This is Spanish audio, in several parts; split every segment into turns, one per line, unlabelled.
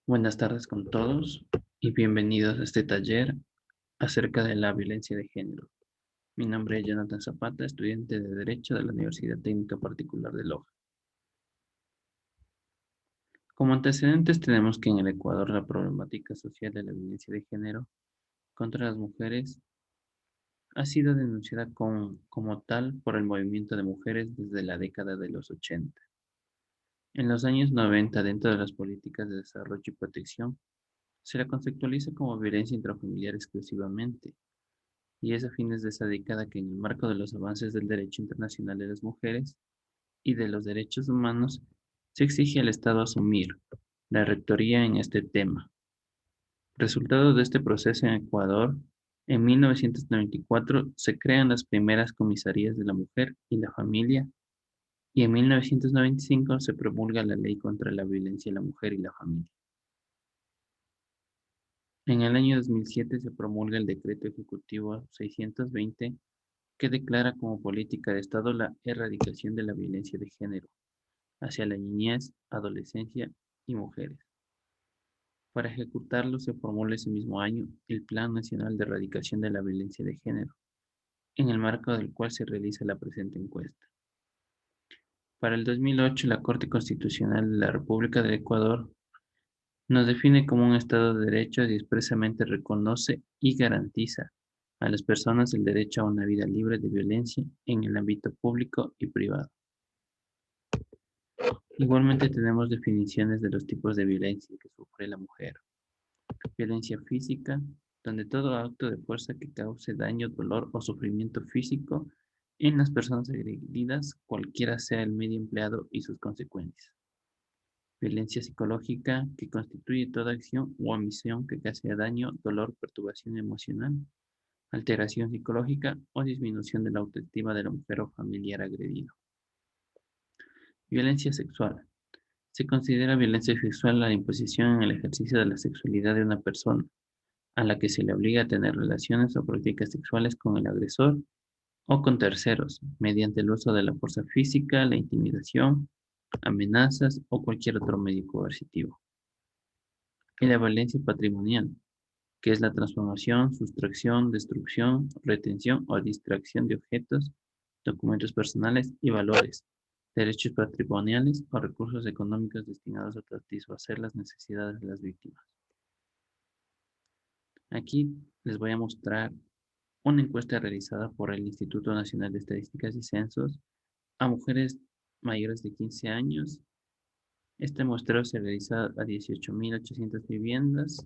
Buenas tardes con todos y bienvenidos a este taller acerca de la violencia de género. Mi nombre es Jonathan Zapata, estudiante de Derecho de la Universidad Técnica Particular de Loja. Como antecedentes tenemos que en el Ecuador la problemática social de la violencia de género contra las mujeres ha sido denunciada como tal por el movimiento de mujeres desde la década de los 80. En los años 90, dentro de las políticas de desarrollo y protección, se la conceptualiza como violencia intrafamiliar exclusivamente, y es a fines de esa década que en el marco de los avances del derecho internacional de las mujeres y de los derechos humanos se exige al Estado asumir la rectoría en este tema. Resultado de este proceso en Ecuador, en 1994 se crean las primeras comisarías de la mujer y la familia y en 1995 se promulga la Ley contra la Violencia de la Mujer y la Familia. En el año 2007 se promulga el Decreto Ejecutivo 620 que declara como política de Estado la erradicación de la violencia de género hacia la niñez, adolescencia y mujeres. Para ejecutarlo se formula ese mismo año el Plan Nacional de Erradicación de la Violencia de Género, en el marco del cual se realiza la presente encuesta. Para el 2008, la Corte Constitucional de la República del Ecuador nos define como un Estado de Derecho y expresamente reconoce y garantiza a las personas el derecho a una vida libre de violencia en el ámbito público y privado. Igualmente tenemos definiciones de los tipos de violencia que sufre la mujer. Violencia física, donde todo acto de fuerza que cause daño, dolor o sufrimiento físico en las personas agredidas, cualquiera sea el medio empleado y sus consecuencias. Violencia psicológica, que constituye toda acción o omisión que cause daño, dolor, perturbación emocional, alteración psicológica o disminución de la autoestima de la mujer o familiar agredido. Violencia sexual. Se considera violencia sexual la imposición en el ejercicio de la sexualidad de una persona, a la que se le obliga a tener relaciones o prácticas sexuales con el agresor o con terceros, mediante el uso de la fuerza física, la intimidación, amenazas o cualquier otro medio coercitivo. Y la violencia patrimonial, que es la transformación, sustracción, destrucción, retención o distracción de objetos, documentos personales y valores, derechos patrimoniales o recursos económicos destinados a satisfacer las necesidades de las víctimas. Aquí les voy a mostrar una encuesta realizada por el Instituto Nacional de Estadísticas y Censos a mujeres mayores de 15 años. Este muestreo se realiza a 18.800 viviendas,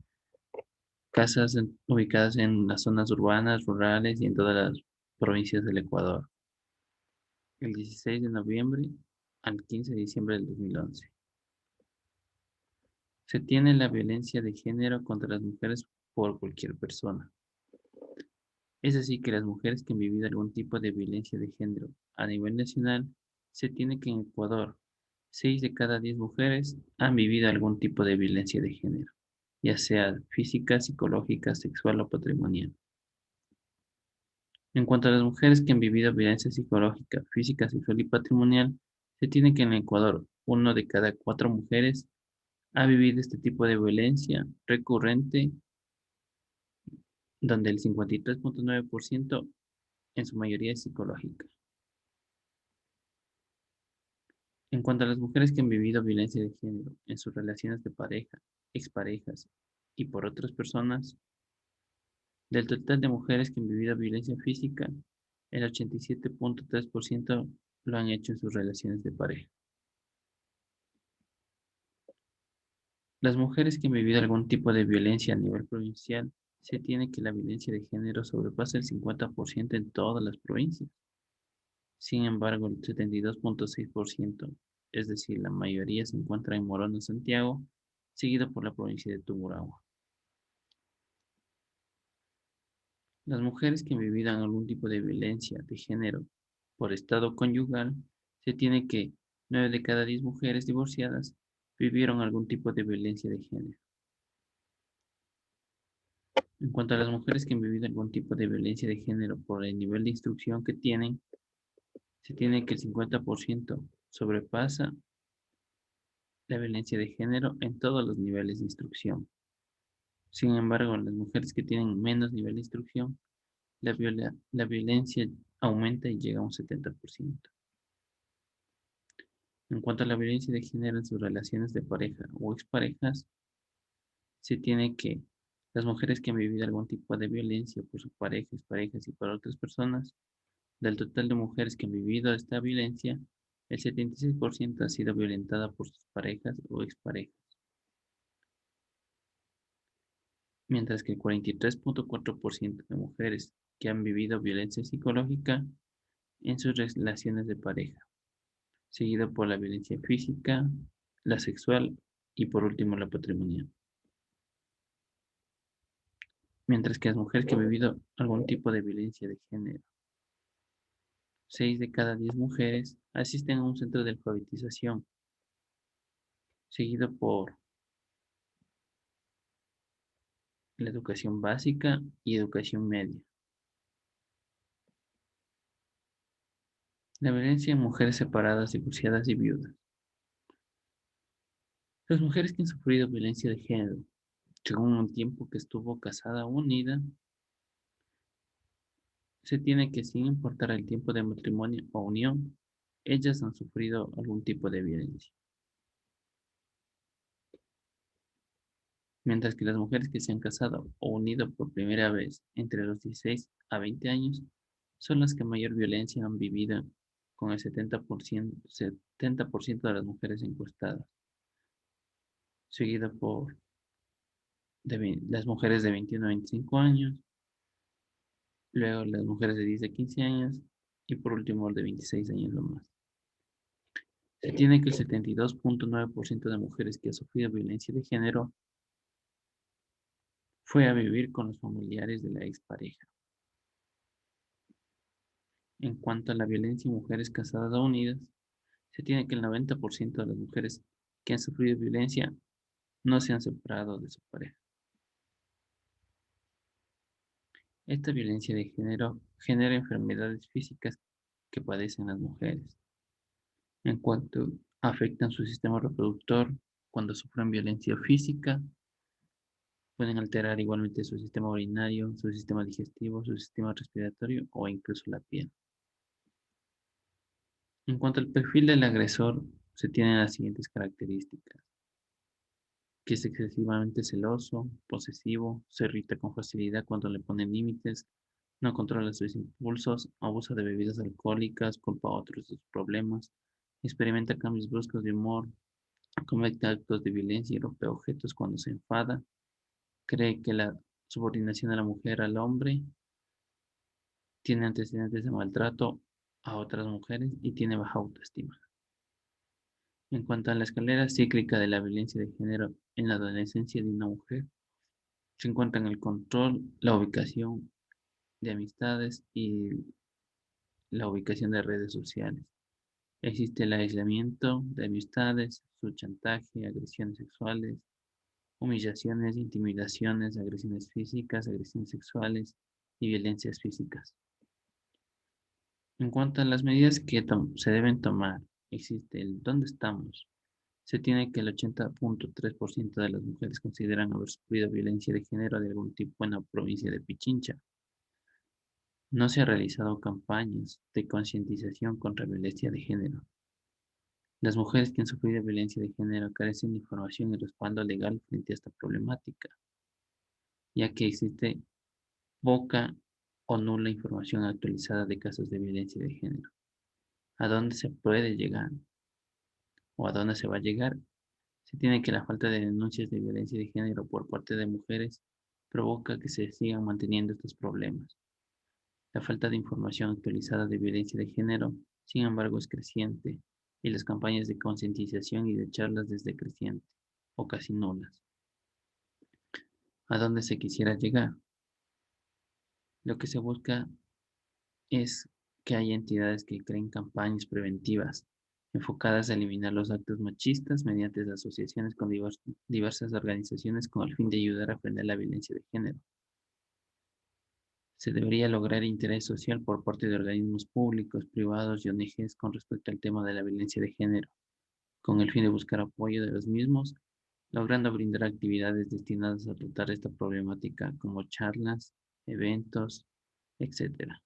casas ubicadas en las zonas urbanas, rurales y en todas las provincias del Ecuador, el 16 de noviembre al 15 de diciembre del 2011. Se tiene la violencia de género contra las mujeres por cualquier persona. Es así que las mujeres que han vivido algún tipo de violencia de género a nivel nacional, se tiene que en Ecuador, 6 de cada 10 mujeres han vivido algún tipo de violencia de género, ya sea física, psicológica, sexual o patrimonial. En cuanto a las mujeres que han vivido violencia psicológica, física, sexual y patrimonial, se tiene que en Ecuador, 1 de cada 4 mujeres ha vivido este tipo de violencia recurrente, donde el 53.9% en su mayoría es psicológica. En cuanto a las mujeres que han vivido violencia de género en sus relaciones de pareja, exparejas y por otras personas, del total de mujeres que han vivido violencia física, el 87.3% lo han hecho en sus relaciones de pareja. Las mujeres que han vivido algún tipo de violencia a nivel provincial, se tiene que la violencia de género sobrepasa el 50% en todas las provincias. Sin embargo, el 72.6%, es decir, la mayoría se encuentra en Morona, Santiago, seguido por la provincia de Tungurahua. Las mujeres que han vivido algún tipo de violencia de género por estado conyugal, se tiene que 9 de cada 10 mujeres divorciadas vivieron algún tipo de violencia de género. En cuanto a las mujeres que han vivido algún tipo de violencia de género por el nivel de instrucción que tienen, se tiene que el 50% sobrepasa la violencia de género en todos los niveles de instrucción. Sin embargo, las mujeres que tienen menos nivel de instrucción, la violencia aumenta y llega a un 70%. En cuanto a la violencia de género en sus relaciones de pareja o exparejas, se tiene que las mujeres que han vivido algún tipo de violencia por sus parejas, parejas y por otras personas, del total de mujeres que han vivido esta violencia, el 76% ha sido violentada por sus parejas o exparejas, mientras que el 43.4% de mujeres que han vivido violencia psicológica en sus relaciones de pareja, seguido por la violencia física, la sexual y por último la patrimonial. Mientras que las mujeres que han vivido algún tipo de violencia de género, 6 de cada 10 mujeres asisten a un centro de alfabetización, seguido por la educación básica y educación media. La violencia en mujeres separadas, divorciadas y viudas. Las mujeres que han sufrido violencia de género, según un tiempo que estuvo casada o unida, se tiene que, sin importar el tiempo de matrimonio o unión, ellas han sufrido algún tipo de violencia. Mientras que las mujeres que se han casado o unido por primera vez entre los 16 a 20 años son las que mayor violencia han vivido, con el 70% de las mujeres encuestadas, seguido por las mujeres de 21 a 25 años, luego las mujeres de 10 a 15 años y por último de 26 años o más. Se tiene que el 72.9% de mujeres que ha sufrido violencia de género fue a vivir con los familiares de la expareja. En cuanto a la violencia en mujeres casadas o unidas, se tiene que el 90% de las mujeres que han sufrido violencia no se han separado de su pareja. Esta violencia de género genera enfermedades físicas que padecen las mujeres. En cuanto afectan su sistema reproductor, cuando sufren violencia física, pueden alterar igualmente su sistema urinario, su sistema digestivo, su sistema respiratorio o incluso la piel. En cuanto al perfil del agresor, se tienen las siguientes características: que es excesivamente celoso, posesivo, se irrita con facilidad cuando le ponen límites, no controla sus impulsos, abusa de bebidas alcohólicas, culpa a otros de sus problemas, experimenta cambios bruscos de humor, comete actos de violencia y rompe objetos cuando se enfada, cree que la subordinación de la mujer al hombre, tiene antecedentes de maltrato a otras mujeres y tiene baja autoestima. En cuanto a la escalera cíclica de la violencia de género en la adolescencia de una mujer, se encuentran el control, la ubicación de amistades y la ubicación de redes sociales. Existe el aislamiento de amistades, su chantaje, agresiones sexuales, humillaciones, intimidaciones, agresiones físicas, agresiones sexuales y violencias físicas. En cuanto a las medidas que se deben tomar, existe el ¿dónde estamos? Se tiene que el 80.3% de las mujeres consideran haber sufrido violencia de género de algún tipo en la provincia de Pichincha. No se han realizado campañas de concientización contra violencia de género. Las mujeres que han sufrido violencia de género carecen de información y respaldo legal frente a esta problemática, ya que existe poca o nula información actualizada de casos de violencia de género. ¿A dónde se puede llegar o a dónde se va a llegar? Se tiene que la falta de denuncias de violencia de género por parte de mujeres provoca que se sigan manteniendo estos problemas. La falta de información actualizada de violencia de género, sin embargo, es creciente y las campañas de concientización y de charlas desde creciente o casi nulas. ¿A dónde se quisiera llegar? Lo que se busca es que haya entidades que creen campañas preventivas enfocadas a eliminar los actos machistas mediante asociaciones con diversas organizaciones con el fin de ayudar a frenar la violencia de género. Se debería lograr interés social por parte de organismos públicos, privados y ONGs con respecto al tema de la violencia de género, con el fin de buscar apoyo de los mismos, logrando brindar actividades destinadas a tratar esta problemática como charlas, eventos, etcétera.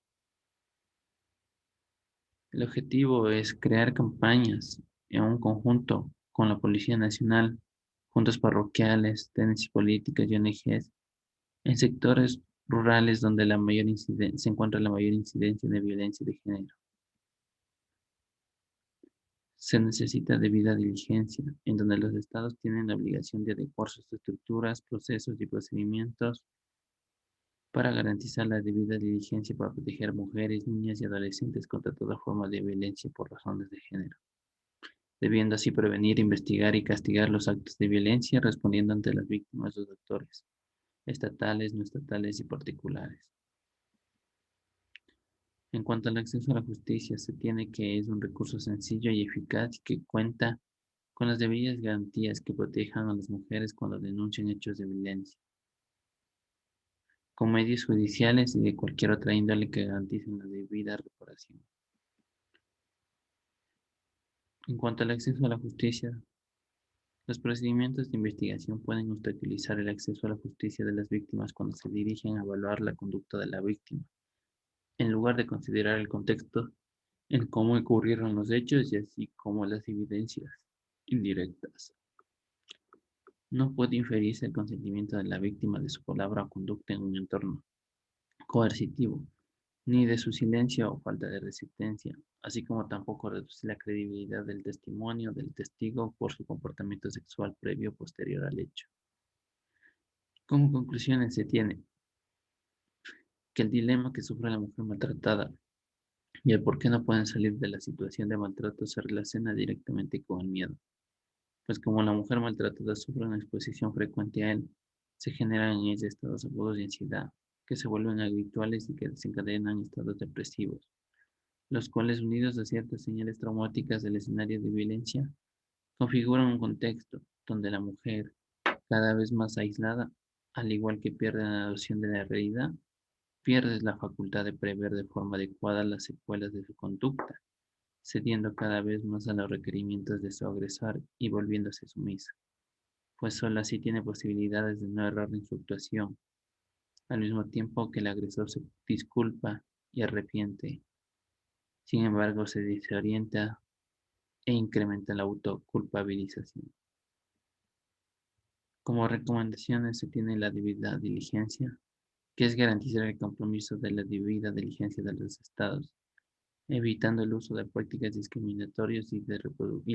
El objetivo es crear campañas en un conjunto con la Policía Nacional, juntas parroquiales, tenencias políticas y ONGs en sectores rurales donde se encuentra la mayor incidencia de violencia de género. Se necesita debida diligencia, en donde los estados tienen la obligación de adecuar sus estructuras, procesos y procedimientos para garantizar la debida diligencia para proteger mujeres, niñas y adolescentes contra toda forma de violencia por razones de género, debiendo así prevenir, investigar y castigar los actos de violencia, respondiendo ante las víctimas los actores, estatales, no estatales y particulares. En cuanto al acceso a la justicia, se tiene que es un recurso sencillo y eficaz que cuenta con las debidas garantías que protejan a las mujeres cuando denuncian hechos de violencia, con medios judiciales y de cualquier otra índole que garanticen la debida reparación. En cuanto al acceso a la justicia, los procedimientos de investigación pueden obstaculizar el acceso a la justicia de las víctimas cuando se dirigen a evaluar la conducta de la víctima, en lugar de considerar el contexto en cómo ocurrieron los hechos y así como las evidencias indirectas. No puede inferirse el consentimiento de la víctima de su palabra o conducta en un entorno coercitivo, ni de su silencio o falta de resistencia, así como tampoco reduce la credibilidad del testimonio del testigo por su comportamiento sexual previo o posterior al hecho. Como conclusiones se tiene que el dilema que sufre la mujer maltratada y el por qué no pueden salir de la situación de maltrato se relaciona directamente con el miedo, pues como la mujer maltratada sufre una exposición frecuente a él, se generan en ella estados agudos de ansiedad que se vuelven habituales y que desencadenan estados depresivos, los cuales unidos a ciertas señales traumáticas del escenario de violencia, configuran un contexto donde la mujer, cada vez más aislada, al igual que pierde la noción de la realidad, pierde la facultad de prever de forma adecuada las secuelas de su conducta, cediendo cada vez más a los requerimientos de su agresor y volviéndose sumisa, pues solo así tiene posibilidades de no errar en su actuación, al mismo tiempo que el agresor se disculpa y arrepiente. Sin embargo, se desorienta e incrementa la autoculpabilización. Como recomendaciones se tiene la debida diligencia, que es garantizar el compromiso de la debida diligencia de los estados, evitando el uso de prácticas discriminatorias y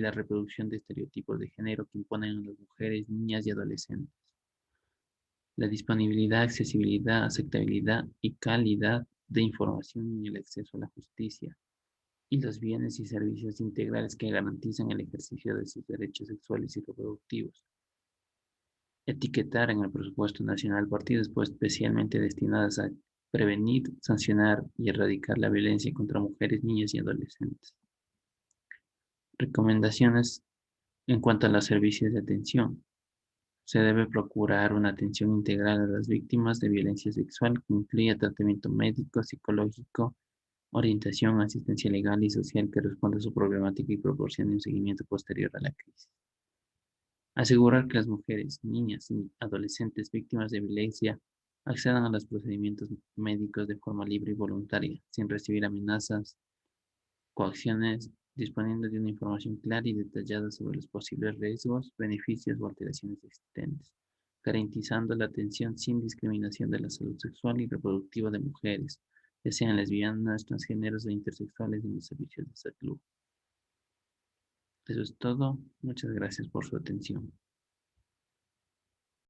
la reproducción de estereotipos de género que imponen a las mujeres, niñas y adolescentes. La disponibilidad, accesibilidad, aceptabilidad y calidad de información en el acceso a la justicia y los bienes y servicios integrales que garantizan el ejercicio de sus derechos sexuales y reproductivos. Etiquetar en el presupuesto nacional partidas pues, especialmente destinadas a prevenir, sancionar y erradicar la violencia contra mujeres, niños y adolescentes. Recomendaciones en cuanto a los servicios de atención. Se debe procurar una atención integral a las víctimas de violencia sexual que incluya tratamiento médico, psicológico, orientación, asistencia legal y social que responda a su problemática y proporcione un seguimiento posterior a la crisis. Asegurar que las mujeres, niñas y adolescentes víctimas de violencia accedan a los procedimientos médicos de forma libre y voluntaria, sin recibir amenazas, coacciones, disponiendo de una información clara y detallada sobre los posibles riesgos, beneficios o alteraciones existentes, garantizando la atención sin discriminación de la salud sexual y reproductiva de mujeres, ya sean lesbianas, transgéneros o intersexuales en los servicios de salud. Eso es todo. Muchas gracias por su atención.